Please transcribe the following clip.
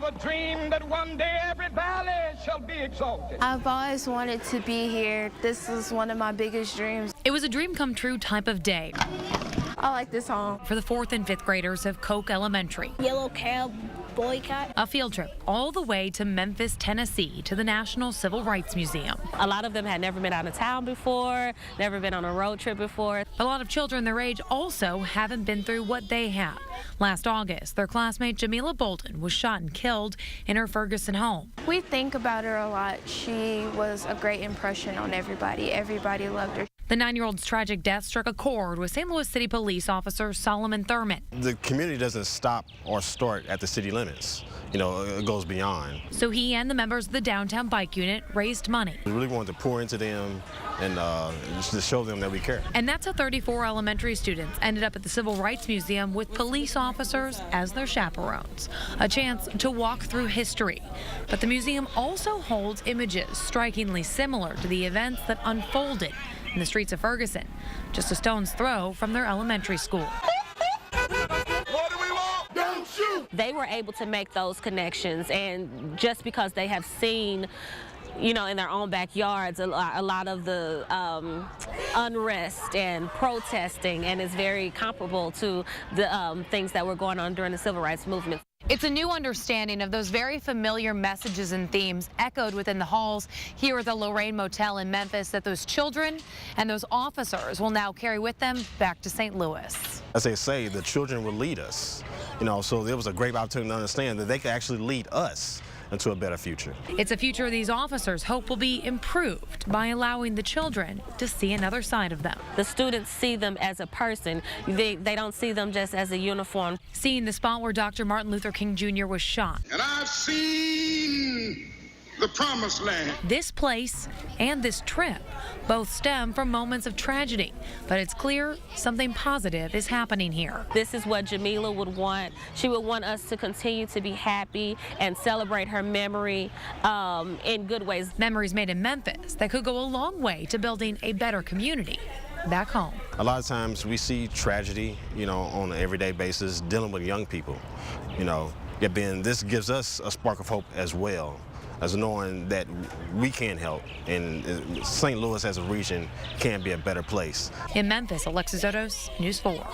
a dream that one day every valley shall be exalted. I've always wanted to be here. This is one of my biggest dreams. It was a dream come true type of day I like this song. for the 4th and 5th graders of Koch Elementary. Yellow cab boycott. A field trip all the way to Memphis, Tennessee, to the National Civil Rights Museum. A lot of them had never been out of town before, never been on a road trip before. A lot of children their age also haven't been through what they have. Last August, their classmate Jamila Bolton was shot and killed in her Ferguson home. We think about her a lot. She was a great impression on everybody. Everybody loved her. The 9-year-old's tragic death struck a chord with St. Louis City Police Officer Solomon Thurman. The community doesn't stop or start at the city limits. You know, it goes beyond. So he and the members of the downtown bike unit raised money. We really wanted to pour into them and just to show them that we care. And that's how 34 elementary students ended up at the Civil Rights Museum with police officers as their chaperones. A chance to walk through history. But the museum also holds images strikingly similar to the events that unfolded in the streets of Ferguson, just a stone's throw from their elementary school. They were able to make those connections, and just because they have seen, you know, in their own backyards a lot of the unrest and protesting, and it's very comparable to the things that were going on during the Civil Rights Movement. It's a new understanding of those very familiar messages and themes echoed within the halls here at the Lorraine Motel in Memphis that those children and those officers will now carry with them back to St. Louis. As they say, the children will lead us. You know, so there was a great opportunity to understand that they could actually lead us into a better future. It's a future these officers hope will be improved by allowing the children to see another side of them. The students see them as a person. They don't see them just as a uniform. Seeing the spot where Dr. Martin Luther King Jr. was shot. And I've seen the promised land. This place and this trip both stem from moments of tragedy, but it's clear something positive is happening here. This is what Jamila would want. She would want us to continue to be happy and celebrate her memory in good ways. Memories made in Memphis that could go a long way to building a better community back home. A lot of times we see tragedy, you know, on an everyday basis dealing with young people, you know, yet this gives us a spark of hope as well, as knowing that we can help, and St. Louis as a region can be a better place. In Memphis, Alexis Odos, News 4.